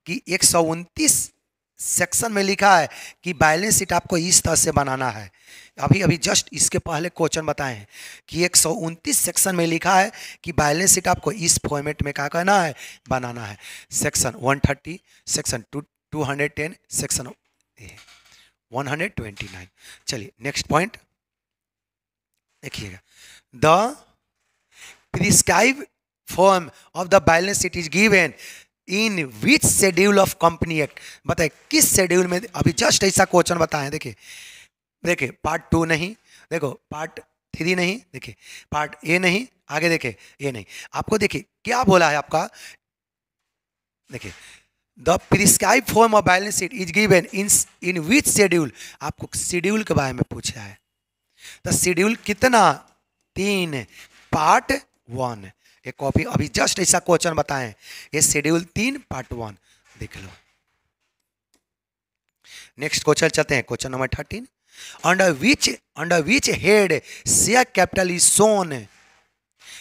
कि 129 सेक्शन में लिखा है कि बैलेंस शीट आपको इस तरह से बनाना है। अभी अभी जस्ट इसके पहले क्वेश्चन बताए हैं कि 129 सेक्शन में लिखा है कि बैलेंस शीट आपको इस फॉर्मेट में क्या करना है, बनाना है। Section 130, section 210, section 129। चलिए नेक्स्ट पॉइंट देखिएगा, the prescribe form of the balance sheet is given in which schedule of company act. बताइए किस शेड्यूल में, अभी जस्ट ऐसा क्वेश्चन बताएं। देखिए देखिए पार्ट 2 नहीं, देखो पार्ट 3 नहीं, देखिए पार्ट ए नहीं, आगे देखिए ये नहीं, आपको देखिए क्या बोला है आपका। देखिए the prescribe form of balance sheet is given in which schedule, आपको शेड्यूल के बारे में पूछा है। तो शेड्यूल कितना, 3, पार्ट 1। एक कॉपी अभी जस्ट ऐसा क्वेश्चन बताएं, ये शेड्यूल 3 पार्ट 1 देख लो। नेक्स्ट क्वेश्चन चलते हैं, question number 13, under which head share capital is shown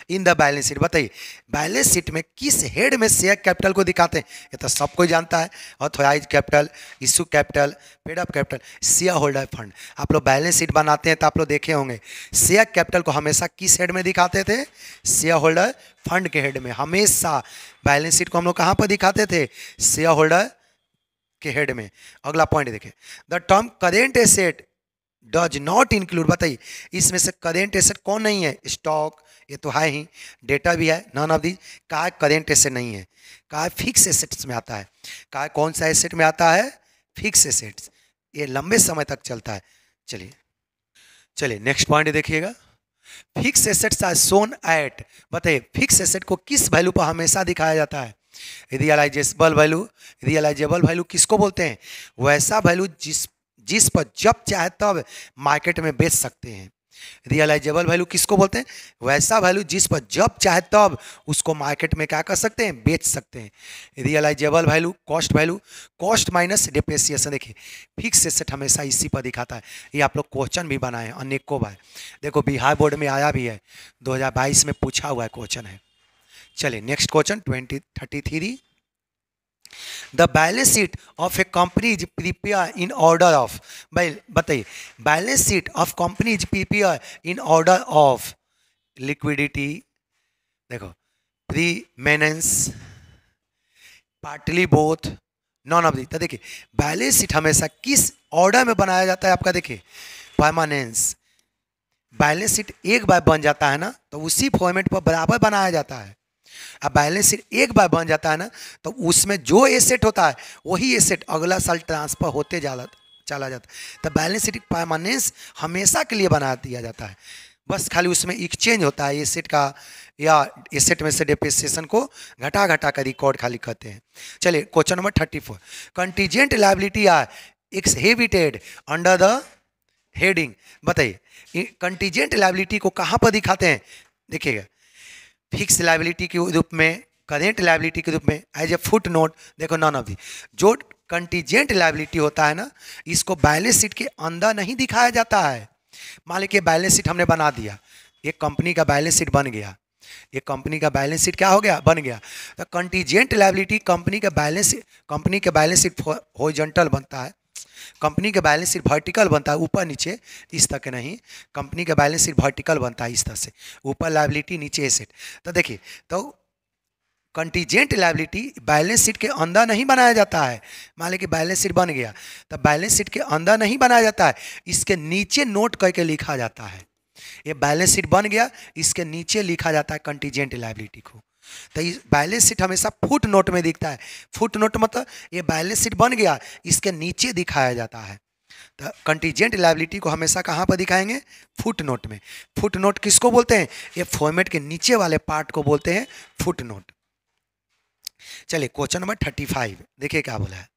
in the balance sheet। बताइए बैलेंस शीट में किस हेड में शेयर कैपिटल को दिखाते हैं। ये तो सब कोई जानता है, authorise capital, issue capital, paid up capital, share holder fund. आप लोग बैलेंस शीट बनाते हैं तो आप लोग देखे होंगे शेयर कैपिटल को हमेशा किस हेड में दिखाते थे, शेयर होल्डर फंड के हेड में। हमेशा बैलेंस शीट को हम लोग कहाँ पर दिखाते थे, शेयर होल्डर के हेड में। अगला पॉइंट देखिए, the term current asset does not include. बताइए इसमें से करेंट एसेट कौन नहीं है, स्टॉक ये तो है ही, डेटा भी है, नॉन ऑफ दी। का करेंट एसेट नहीं है, का फिक्स एसेट्स में आता है। का कौन सा एसेट में आता है, फिक्स एसेट्स, ये लंबे समय तक चलता है। चलिए नेक्स्ट पॉइंट देखिएगा, fix assets are shown at. बताइए फिक्स एसेट को किस वैल्यू पर हमेशा दिखाया जाता है, रियलाइजेबल वैल्यू। रियलाइजेबल वैल्यू किसको बोलते हैं, वैसा वैल्यू जिस पर जब चाहे तब मार्केट में बेच सकते हैं। रियलाइजेबल वैल्यू किसको बोलते हैं, वैसा वैल्यू जिस पर जब चाहे तब उसको मार्केट में क्या कर सकते हैं, बेच सकते हैं। Realisable value, cost minus depreciation. देखिए फिक्स एसेट हमेशा इसी पर दिखाता है। ये आप लोग क्वेश्चन भी बनाए हैं अनेकों बार, देखो बिहार बोर्ड में आया भी है, 2022 में पूछा हुआ है क्वेश्चन है। चलिए next question 33, the balance sheet of a company is prepare in order of. बताइए balance sheet of company is prepare in order of liquidity, देखो permanence, partly both, none of the. तो देखिए बैलेंस शीट हमेशा किस order में बनाया जाता है आपका, देखिए परमानेंस। बैलेंस शीट एक बार बन जाता है ना तो उसी फॉर्मेट पर बराबर बनाया जाता है। अब बैलेंस शीट एक बार बन जाता है ना तो उसमें जो एसेट होता है वही एसेट अगला साल ट्रांसफर होते चला जाता है। तो बैलेंस शीट परमानेंस हमेशा के लिए बना दिया जाता है, बस खाली उसमें एक्सचेंज होता है एसेट का, या एसेट में से डेप्रिसिएशन को घटा घटा कर रिकॉर्ड खाली करते हैं। चलिए question number 34, contingent liability are exhibited under the heading. बताइए कंटीजेंट लायबिलिटी को कहाँ पर दिखाते हैं? देखिएगा फिक्स लायबिलिटी के रूप में, करेंट लायबिलिटी के रूप में, एज ए फुट नोट। देखो नॉन ऑफ दी जो कंटीजेंट लायबिलिटी होता है ना, इसको बैलेंस शीट के अंदर नहीं दिखाया जाता है। मान लीजिए बैलेंस शीट हमने बना दिया, एक कंपनी का बैलेंस शीट बन गया, एक कंपनी का बैलेंस शीट क्या हो गया? बन गया। तो कंटीजेंट लायबिलिटी कंपनी का बैलेंस शीट हॉरिजॉन्टल बनता है, कंपनी का बैलेंस शीट वर्टिकल बनता है, ऊपर नीचे इस तरह के नहीं, कंपनी का बैलेंस शीट वर्टिकल बनता है इस तरह से, ऊपर लायबिलिटी नीचे एसेट। तो देखिए तो कंटीजेंट लायबिलिटी बैलेंस शीट के अंदर नहीं बनाया जाता है। मान लीजिए बैलेंस शीट बन गया, तो बैलेंस शीट के अंदर नहीं बनाया जाता है, इसके नीचे नोट करके लिखा जाता है। ये बैलेंस शीट बन गया, इसके नीचे लिखा जाता है कंटीजेंट लायबिलिटी को। तो ये बैलेंस शीट हमेशा फुट नोट में दिखता है। फुट नोट मतलब ये बैलेंस शीट बन गया, इसके नीचे दिखाया जाता है। तो कंटीजेंट लायबिलिटी को हमेशा कहाँ पर दिखाएंगे? फुट नोट में। फुट नोट किसको बोलते हैं? ये फॉर्मेट के नीचे वाले पार्ट को बोलते हैं फुट नोट। चलिए क्वेश्चन नंबर 35 देखिए क्या बोला है।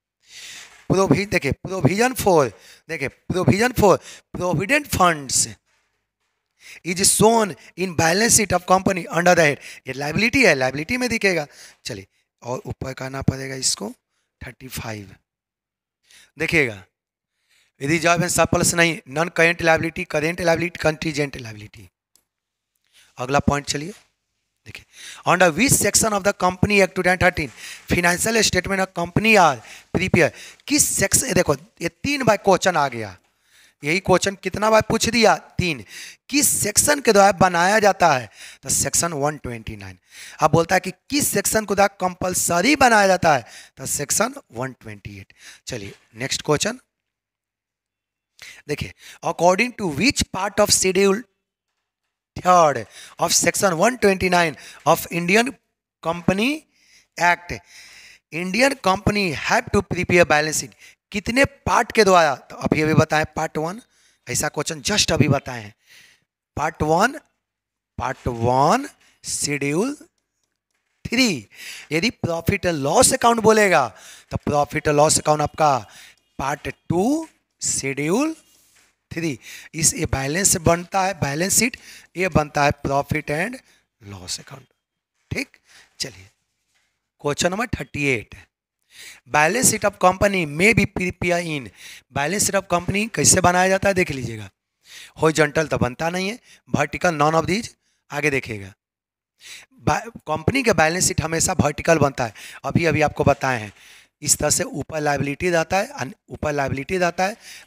Provision for provident funds is shown in balance sheet of company under the head. ये लायबिलिटी है, लायबिलिटी में दिखेगा। चलिए और ऊपर करना पड़ेगा इसको 35। देखिएगा रिजर्व एंड सरप्लस नहीं, non current liability, current liability, contingent liability. अगला पॉइंट चलिए देखिए, under which section of the company act 2013 financial statement of company are prepare. किस सेक्शन, देखो ये 3 बार क्वेश्चन आ गया, यही क्वेश्चन कितना बार पूछ दिया? 3। किस सेक्शन के द्वारा बनाया जाता है? तो सेक्शन 129। अब बोलता है कि किस सेक्शन को द्वारा कंपलसरी बनाया जाता है? तो सेक्शन 128। चलिए नेक्स्ट क्वेश्चन देखिए, according to which part of schedule 3 of section 129 of Indian Company Act, Indian company have to prepare balance sheet। कितने पार्ट के द्वारा? तो अभी बताएं पार्ट 1, ऐसा क्वेश्चन जस्ट अभी बताए हैं। Part 1 schedule 3। यदि प्रॉफिट एंड लॉस अकाउंट बोलेगा तो प्रॉफिट एंड लॉस अकाउंट आपका पार्ट 2 शेड्यूल 3। इस ये बैलेंस बनता है, बैलेंस शीट ये बनता है प्रॉफिट एंड लॉस अकाउंट। ठीक, चलिए question number 38, balance sheet of company में be prepare in. Balance sheet of company कैसे बनाया जाता है देख लीजिएगा। हॉरिजॉन्टल तो बनता नहीं है, वर्टिकल नॉन ऑफ दीज। आगे देखिएगा कंपनी का बैलेंस शीट हमेशा वर्टिकल बनता है, अभी आपको बताए हैं। इस तरह से ऊपर लायबिलिटी आता है,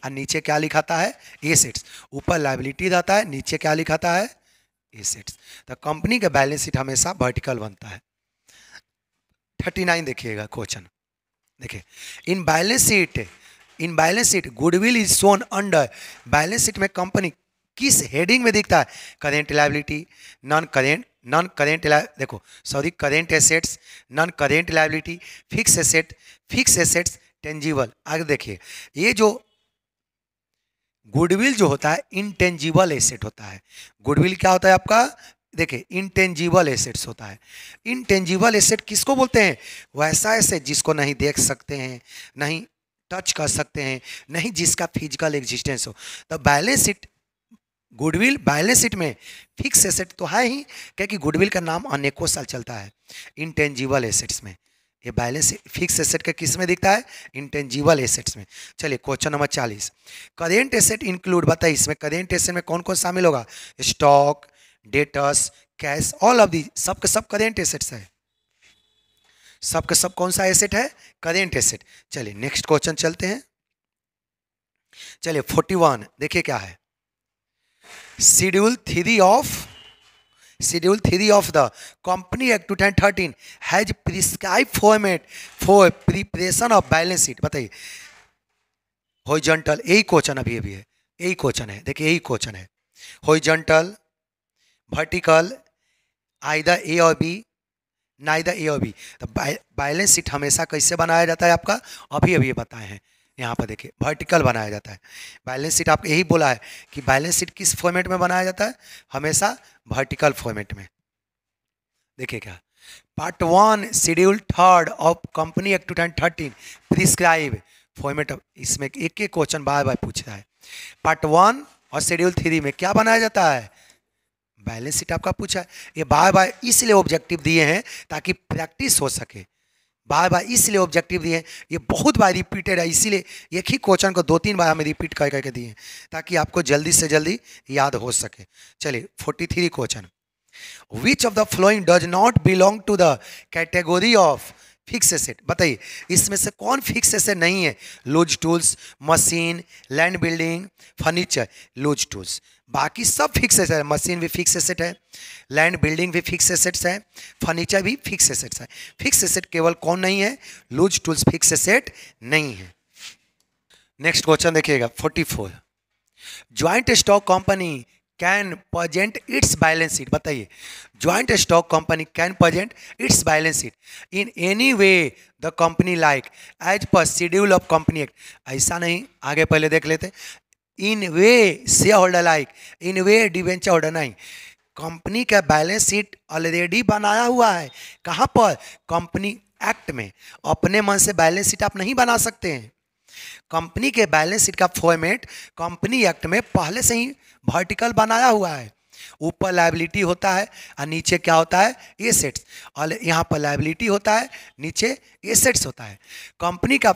और नीचे क्या लिखाता है? एसेट्स। ऊपर लायबिलिटी आता है, नीचे क्या लिखाता है? एसेट्स। तो कंपनी का बैलेंस शीट हमेशा वर्टिकल बनता है। 39 देखिएगा क्वेश्चन, देखिए इन balance sheet goodwill is shown under. Balance sheet में कंपनी किस हेडिंग में दिखता है? Current liability, non current current assets, non current liability, fix assets, tangible. आगे देखिए ये जो गुडविल जो होता है इंटेंजिबल एसेट होता है। गुडविल क्या होता है आपका? देखिए इंटेंजिबल एसेट्स होता है। इंटेंजिबल एसेट किसको बोलते हैं? वैसा एसेट जिसको नहीं देख सकते हैं, नहीं टच कर सकते हैं, नहीं जिसका फिजिकल एग्जिस्टेंस हो। तो balance sheet goodwill balance sheet में फिक्स एसेट तो है ही, क्योंकि गुडविल का नाम अनेकों साल चलता है। इंटेंजिबल एसेट्स में ये बैलेंस फिक्स एसेट का किस में दिखता है? इंटेंजिबल एसेट्स में। चलिए question number 40, current asset include. बताइए इसमें करेंट एसेट में कौन कौन शामिल होगा? Stock, debtors, cash, all of the सब के सब करेंट एसेट्स है। सब के सब कौन सा एसेट है? Current asset. चलिए नेक्स्ट क्वेश्चन चलते हैं। चलिए 41 देखिए क्या है। Schedule 3 of the Company Act 2013 has prescribed format for preparation of balance sheet। बताइए हॉरिजॉन्टल, यही क्वेश्चन अभी है, यही क्वेश्चन है। देखिए यही क्वेश्चन है, हॉरिजॉन्टल, वर्टिकल, आइदर ए और बी, नाइदर ए और बी। तो बैलेंस शीट हमेशा कैसे बनाया जाता है आपका? अभी बताए हैं, यहाँ पर देखिए वर्टिकल बनाया जाता है। बैलेंस शीट आपको यही बोला है कि बैलेंस शीट किस फॉर्मेट में बनाया जाता है, हमेशा वर्टिकल फॉर्मेट में। देखिए क्या, part 1 schedule 3 of company act 2013 prescribe format of, इसमें एक एक क्वेश्चन बार बार पूछ रहा है। पार्ट 1 और शेड्यूल 3 में क्या बनाया जाता है, बैलेंस शीट आपका पूछा है। ये बार बार इसलिए ऑब्जेक्टिव दिए हैं ताकि प्रैक्टिस हो सके, बार बार इसलिए ऑब्जेक्टिव दिए हैं, ये बहुत बार रिपीटेड है, इसीलिए एक ही क्वेश्चन को 2-3 बार हमें रिपीट कर करके दिए हैं ताकि आपको जल्दी से जल्दी याद हो सके। चलिए 43 question, which of the following does not belong to the category of fix asset, बताइए इसमें से कौन फिक्स एसेट नहीं है। Loose tools, machine, land building, furniture. Loose tools, बाकी सब फिक्स एसेट है, मशीन भी फिक्स एसेट है, लैंड बिल्डिंग भी फिक्स एसेट्स है, फर्नीचर भी फिक्स एसेट्स है। फिक्स एसेट केवल कौन नहीं है, लूज टूल्स फिक्स एसेट नहीं है। नेक्स्ट क्वेश्चन देखिएगा 44, joint stock company can present its balance sheet, बताइए joint stock company can present its balance sheet in any way the company like as per schedule of company act. ऐसा नहीं, आगे पहले देख लेते, in way share holder like, in way debenture holder नहीं, company का balance sheet already बनाया हुआ है। कहाँ पर, कंपनी एक्ट में। अपने मन से बैलेंस शीट आप नहीं बना सकते हैं, कंपनी के बैलेंस शीट का फॉर्मेट कंपनी एक्ट में पहले से ही वर्टिकल बनाया हुआ है। ऊपर लायबिलिटी होता है और नीचे क्या होता है, एसेट्स, और यहाँ पर लायबिलिटी होता है, नीचे एसेट्स होता है। कंपनी का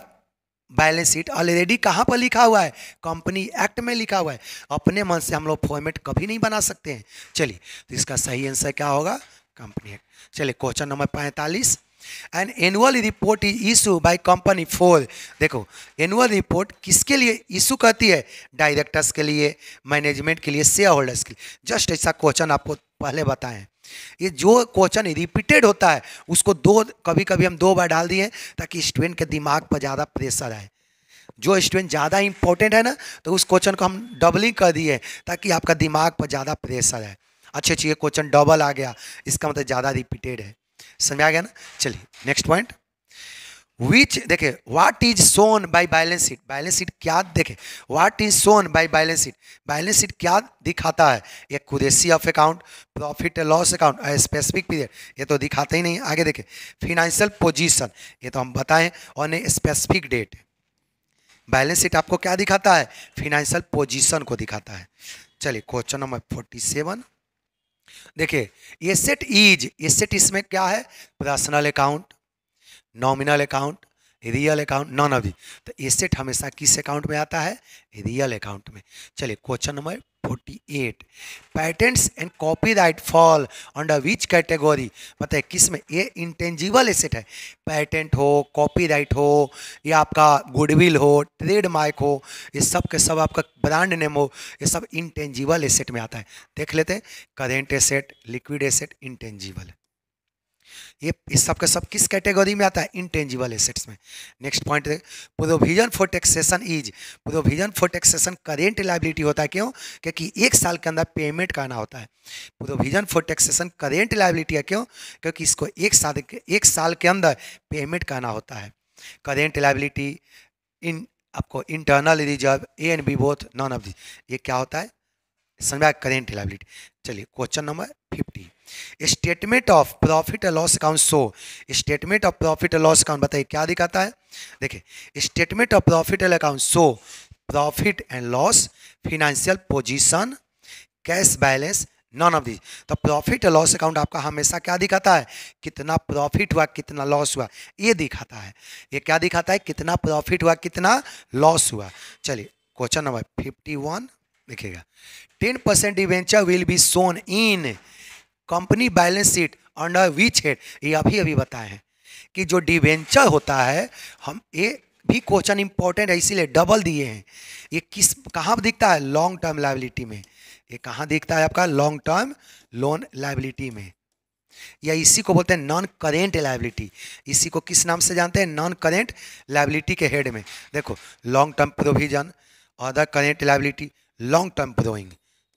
बैलेंस शीट ऑलरेडी कहाँ पर लिखा हुआ है, कंपनी एक्ट में लिखा हुआ है। अपने मन से हम लोग फॉर्मेट कभी नहीं बना सकते हैं। चलिए तो इसका सही आंसर क्या होगा, कंपनी एक्ट। चलिए question number 45, an annual report is issue by company for, देखो एनुअल रिपोर्ट किसके लिए इशू करती है, डायरेक्टर्स के लिए, मैनेजमेंट के लिए, शेयर होल्डर्स के लिए। जस्ट ऐसा क्वेश्चन आपको पहले बताएं। ये जो क्वेश्चन रिपीटेड होता है उसको कभी कभी हम 2 बार डाल दिए ताकि स्टूडेंट के दिमाग पर ज़्यादा प्रेशर आए। जो स्टूडेंट ज़्यादा इंपॉर्टेंट है ना, तो उस क्वेश्चन को हम डबलिंग कर दिए ताकि आपका दिमाग पर ज़्यादा प्रेशर आए। अच्छे अच्छे क्वेश्चन डबल आ गया, इसका मतलब ज़्यादा रिपीटेड है। समझ आ गया ना। चलिए नेक्स्ट पॉइंट, विच देखे what is shown by balance sheet, balance sheet क्या देखे, what is shown by balance sheet, balance sheet क्या दिखाता है, ये accuracy of account, profit loss account, specific period, ये तो दिखाते ही नहीं। आगे देखे फिनेंशियल पोजीशन, ये तो हम बताएं, और स्पेसिफिक डेट। बैलेंस शीट आपको क्या दिखाता है, फिनेंशियल पोजीशन को दिखाता है। चलिए क्वेश्चन नंबर 47, देखिए एसेट इज, एसेट इसमें क्या है, personal account, nominal account, real account, non of the. तो एसेट हमेशा किस अकाउंट में आता है, रियल अकाउंट में। चलिए question number 48, patents and copyright fall under which category, बताइए किस में। ये इंटेंजिबल एसेट है, पैटेंट हो, कॉपीराइट हो, या आपका गुडविल हो, ट्रेडमार्क हो, ये सब के सब आपका ब्रांड नेम हो, ये सब इंटेंजिबल एसेट में आता है। देख लेते हैं, current asset, liquid asset, intangible, ये इस सब का सब किस कैटेगरी में आता है, इंटेंजिबल एसेट्स में। Next point, provision for taxation is, provision for taxation current liability होता है, क्यों, क्योंकि 1 साल के अंदर पेमेंट करना होता है। Provision for taxation current liability है, क्यों, क्योंकि इसको 1 साल के अंदर पेमेंट करना होता है। करेंट लायबिलिटी इन आपको internal reserve, A and B both, none of the, ये क्या होता है, समझा, करेंट लायबिलिटी। चलिए question number 50, statement of profit and loss account show, statement of profit and loss account बताइए क्या दिखाता है। देखिए statement of profit and account show profit and loss, financial position, cash balance, none of the. तो profit and loss account आपका हमेशा क्या दिखाता है, कितना प्रॉफिट हुआ, कितना लॉस हुआ, ये दिखाता है। ये क्या दिखाता है, कितना प्रॉफिट हुआ, कितना लॉस हुआ। चलिए क्वेश्चन नंबर 51 देखिएगा, 10% debenture will be shown in company balance sheet under which head, ये अभी बताए हैं कि जो डिवेंचर होता है, हम ये भी क्वेश्चन इंपॉर्टेंट है इसीलिए डबल दिए हैं। ये किस कहाँ दिखता है, लॉन्ग टर्म लायबिलिटी में। ये कहाँ दिखता है आपका, लॉन्ग टर्म लोन लायबिलिटी में, या इसी को बोलते हैं नॉन करेंट लायबिलिटी। इसी को किस नाम से जानते हैं, नॉन करेंट लायबिलिटी के हेड में। देखो long term provision, other current liability, long term ब्रोइंग,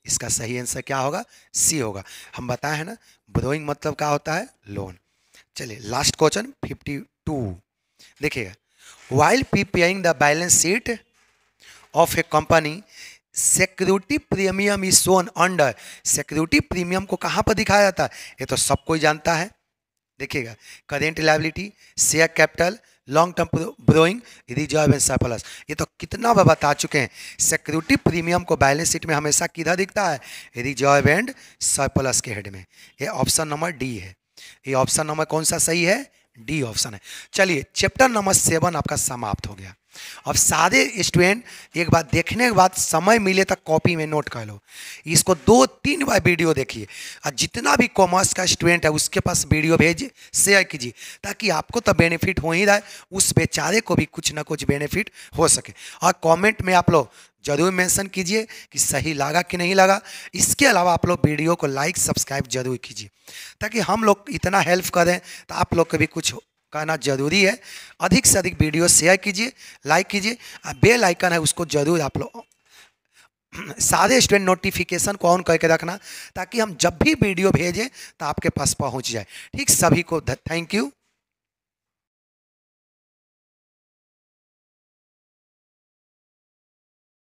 इसका सही आंसर क्या होगा, सी होगा। हम बताए हैं ना, ब्रोइंग मतलब क्या होता है, लोन। चलिए लास्ट क्वेश्चन 52 देखिएगा, while preparing the balance sheet of a company, security premium is shown under. Security premium को कहाँ पर दिखाया जाता है, ये तो सब कोई जानता है। देखिएगा, current liability, share capital, long term ब्रोइंग, reserve and surplus. ये तो कितना बार बता चुके हैं। सिक्योरिटी प्रीमियम को बैलेंस शीट में हमेशा किधर दिखता है, रिजर्व एंड सरप्लस के हेड में। ये ऑप्शन नंबर डी है। ये ऑप्शन नंबर कौन सा सही है, डी ऑप्शन है। चलिए, चैप्टर नंबर 7 आपका समाप्त हो गया। अब सारे स्टूडेंट एक बार देखने के बाद समय मिले तक कॉपी में नोट कर लो, इसको 2-3 बार वीडियो देखिए, और जितना भी कॉमर्स का स्टूडेंट है उसके पास वीडियो भेजिए, शेयर कीजिए, ताकि आपको तो बेनिफिट हो ही रहा है, उस बेचारे को भी कुछ ना कुछ बेनिफिट हो सके। और कमेंट में आप लोग जरूर मेंशन कीजिए कि सही लगा कि नहीं लगा। इसके अलावा आप लोग वीडियो को लाइक सब्सक्राइब जरूर कीजिए, ताकि हम लोग इतना हेल्प करें तो आप लोग को भी कुछ करना जरूरी है। अधिक से अधिक वीडियो शेयर कीजिए, लाइक कीजिए, और बेल आइकन है उसको जरूर आप लोग सारे स्टूडेंट नोटिफिकेशन को ऑन करके रखना, ताकि हम जब भी वीडियो भेजें तो आपके पास पहुंच जाए। ठीक, सभी को थैंक यू।